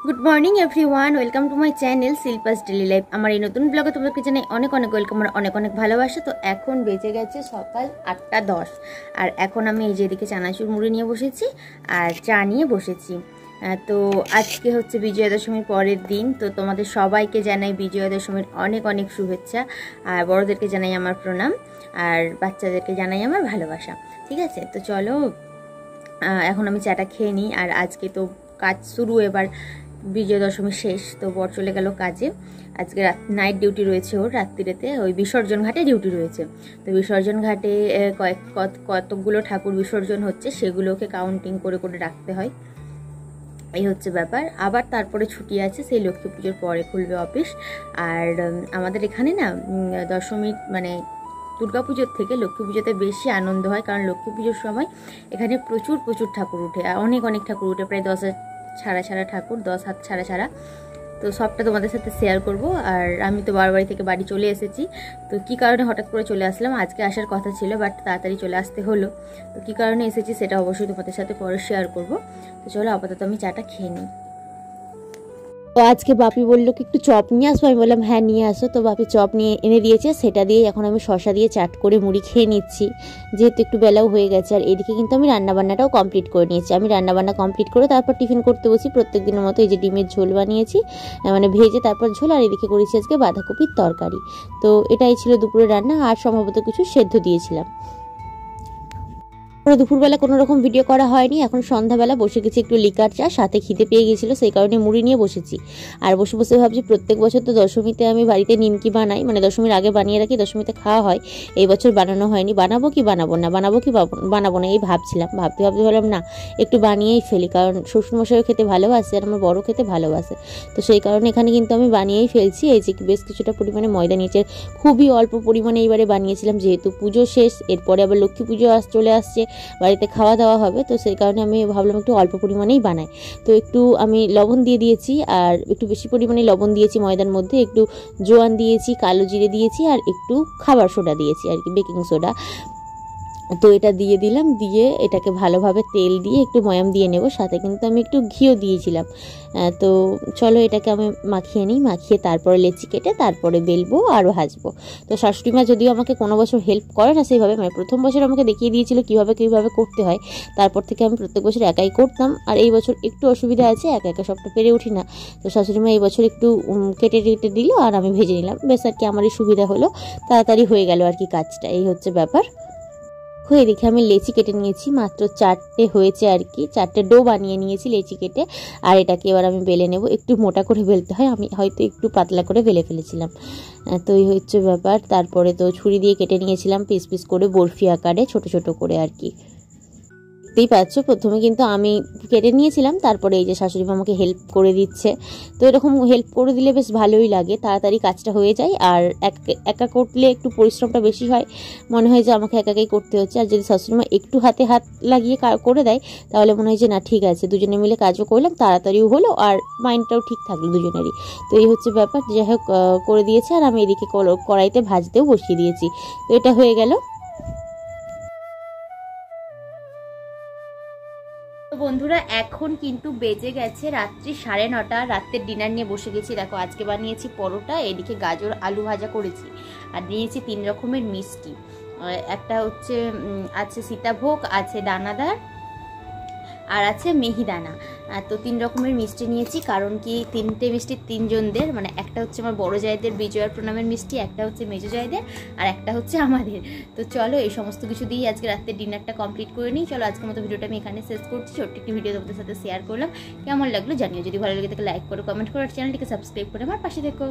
Good morning everyone, welcome to my channel Shilpa's daily life. আমার এই নতুন ব্লগে তোমাদেরকে জানাই অনেক অনেক ওয়েলকাম আর অনেক অনেক ভালোবাসা। তো এখন বেজে গেছে সকাল 8:10 আর এখন আমি এই যে এদিকে চানাচুর মুড়ি নিয়ে বসেছি আর চা নিয়ে বসেছি। তো আজকে হচ্ছে বিজয়া দশমীর পরের দিন। তো তোমাদের সবাইকে জানাই বিজয়া দশমীর অনেক অনেক শুভেচ্ছা, আর বড়োদেরকে জানাই আমার প্রণাম, আর বাচ্চাদেরকে জানাই আমার ভালোবাসা। ঠিক আছে, তো চলো এখন আমি চাটা খেয়ে নিই। আর আজকে তো কাজ শুরু, এবার বিজয়া দশমী শেষ, তো বর চলে গেল কাজে। আজকে নাইট ডিউটি রয়েছে ওর, রাত্রিরেতে ওই বিসর্জন ঘাটে ডিউটি রয়েছে। তো বিসর্জন ঘাটে কতকগুলো ঠাকুর বিসর্জন হচ্ছে, সেগুলোকে কাউন্টিং করে করে রাখতে হয়, এই হচ্ছে ব্যাপার। আবার তারপরে ছুটি আছে, সেই লক্ষ্মী পুজোর পরে খুলবে অফিস। আর আমাদের এখানে না দশমী মানে দুর্গাপুজোর থেকে লক্ষ্মী পুজোতে বেশি আনন্দ হয়, কারণ লক্ষ্মী পুজোর সময় এখানে প্রচুর প্রচুর ঠাকুর উঠে, আর অনেক অনেক ঠাকুর উঠে, প্রায় 10 ছাড়া ছাড়া ঠাকুর, 10 হাত ছাড়া ছাড়া। তো সবটা তোমাদের সাথে শেয়ার করব। আর আমি তো বারবাড়ি থেকে বাড়ি চলে এসেছি। তো কি কারণে হঠাৎ করে চলে আসলাম, আজকে আসার কথা ছিল বাট তাড়াতাড়ি চলে আসতে হলো। তো কি কারণে এসেছি সেটা অবশ্যই তোমাদের সাথে পরে শেয়ার করব। তো চলো আপাতত আমি চাটা খেয়ে নিই। তো আজকে বাপি বললো কি একটু চপ নিয়ে আসবো, আমি বললাম হ্যাঁ নিয়ে আসো। তো বাপি চপ নিয়ে এনে দিয়েছে, সেটা দিয়ে এখন আমি শশা দিয়ে চাট করে মুড়ি খেয়ে নিচ্ছি, যেহেতু একটু বেলাও হয়ে গেছে। আর এদিকে কিন্তু আমি রান্নাবান্নাটাও কমপ্লিট করে নিয়েছি। আমি রান্নাবান্না কমপ্লিট করে তারপর টিফিন করতে বসি প্রত্যেক দিনের মতো। এই যে ডিমের ঝোল বানিয়েছি, মানে ভেজে তারপর ঝোল, আর এদিকে করেছি আজকে বাঁধাকপির তরকারি। তো এটাই ছিল দুপুরে রান্না, আর সম্ভবত কিছু সেদ্ধ দিয়েছিলাম। দুপুরবেলা কোনো রকম ভিডিও করা হয়নি। এখন সন্ধ্যাবেলা বসে গেছি একটু লিকার চা, সাথে খিদে পেয়ে গেছিলো, সেই কারণে মুড়ি নিয়ে বসেছি। আর বসে বসে ভাবছি প্রত্যেক বছর তো দশমীতে আমি বাড়িতে নিমকি বানাই, মানে দশমীর আগে বানিয়ে রাখি, দশমীতে খাওয়া হয়। এই বছর বানানো হয়নি, বানাবো কি বানাবো না এই ভাবছিলাম। ভাবতে ভাবতে ভাবলাম না, একটু বানিয়েই ফেলি, কারণ শ্বশুরমশাইও খেতে ভালোবাসে আর আমার বড় খেতে ভালোবাসে। তো সেই কারণে এখানে কিন্তু আমি বানিয়েই ফেলছি। এই যে বেশ কিছুটা পরিমাণে ময়দা নিয়েছে, খুবই অল্প পরিমাণে এইবারে বানিয়েছিলাম, যেহেতু পুজো শেষ, এরপরে আবার লক্ষ্মী পুজো চলে আসছে, বাড়িতে খাওয়া দাওয়া হবে। তো সেই কারণে আমি ভাবলাম একটু অল্প পরিমাণেই বানাই। তো একটু আমি লবণ দিয়ে দিয়েছি, আর একটু বেশি পরিমাণে লবণ দিয়েছি ময়দার মধ্যে, একটু জোয়ান দিয়েছি, কালো জিরে দিয়েছি, আর একটু খাবার সোডা দিয়েছি আর কি, বেকিং সোডা। তো এটা দিয়ে দিলাম, দিয়ে এটাকে ভালোভাবে তেল দিয়ে একটু ময়াম দিয়ে নেব, সাথে কিন্তু আমি একটু ঘিও দিয়েছিলাম। তো চলো এটাকে আমি মাখিয়ে নিই, মাখিয়ে তারপরে লেচি কেটে তারপরে বেলবো আর ভাজবো। তো শাশুড়ি মা যদিও আমাকে কোনো বছর হেল্প করে না সেইভাবে, মানে প্রথম বছর আমাকে দেখিয়ে দিয়েছিল কীভাবে করতে হয়, তারপর থেকে আমি প্রত্যেক বছর একাই করতাম। আর এই বছর একটু অসুবিধা আছে, একা একা সবটা পেরে উঠি না। তো শাশুড়ি মা এই বছর একটু কেটে কেটে দিল, আর আমি ভেজে নিলাম, বেশ আর কি আমারই সুবিধা হলো, তাড়াতাড়ি হয়ে গেল আর কি কাজটা, এই হচ্ছে ব্যাপার। হয়ে দেখে আমি লেচি কেটে নিয়েছি, মাত্র 4টে হয়েছে আর কি, 4টে ডো বানিয়ে নিয়েছি লেচি কেটে। আর এটাকে এবার আমি বেলে নেব, একটু মোটা করে বেলতে হয়, আমি হয়তো একটু পাতলা করে বেলে ফেলেছিলাম। তো এই হচ্ছে ব্যাপার। তারপরে তো ছুরি দিয়ে কেটে নিয়েছিলাম পিস পিস করে, বরফি আকারে ছোট ছোট করে আর কি। দেখতেই পাচ্ছ প্রথমে কিন্তু আমি কেটে নিয়েছিলাম, তারপরে এই যে শাশুড়ি মা আমাকে হেল্প করে দিচ্ছে। তো এরকম হেল্প করে দিলে বেশ ভালোই লাগে, তাড়াতাড়ি কাজটা হয়ে যায়। আর একা করলে একটু পরিশ্রমটা বেশি হয়, মনে হয় যে আমাকে একাই করতে হচ্ছে। আর যদি শাশুড়ি মা একটু হাতে হাত লাগিয়ে করে দেয়, তাহলে মনে হয় যে না ঠিক আছে, দুজনে মিলে কাজও করলাম, তাড়াতাড়িও হলো, আর মাইন্ডটাও ঠিক থাকলো দুজনেরই। তো এই হচ্ছে ব্যাপার, যাই হোক করে দিয়েছে। আর আমি এদিকে কড়াইতে ভাজতেও বসিয়ে দিয়েছি। তো এটা হয়ে গেল। তো বন্ধুরা এখন কিন্তু বেজে গেছে রাত্রি 9:30, রাত্রের ডিনার নিয়ে বসে গেছি। দেখো আজকে বানিয়েছি পরোটা, এদিকে গাজর আলু ভাজা করেছি, আর নিয়েছি 3 রকমের মিষ্টি। একটা হচ্ছে আছে সীতাভোগ, আছে দানাদার, আর আছে মিহিদানা। তো 3 রকমের মিষ্টি নিয়েছি, কারণ কি 3টে মিষ্টি 3 জনদের, মানে একটা হচ্ছে আমার বড় জায়দের বিজয়ার প্রণামের মিষ্টি, একটা হচ্ছে মেজো জায়দের, আর একটা হচ্ছে আমাদের। তো চলো এই সমস্ত কিছু দিয়ে আজকে রাতের ডিনারটা কমপ্লিট করে নিই। চলো আজকের মতো ভিডিওটা আমি এখানে শেষ করছি, ছোট্ট একটি ভিডিও তোমাদের সাথে শেয়ার করলাম। কেমন লাগলো জানিও, যদি ভালো লাগে তাহলে লাইক করো, কমেন্ট করো, আর চ্যানেলটিকে সাবস্ক্রাইব করে আমার পাশে থেকো।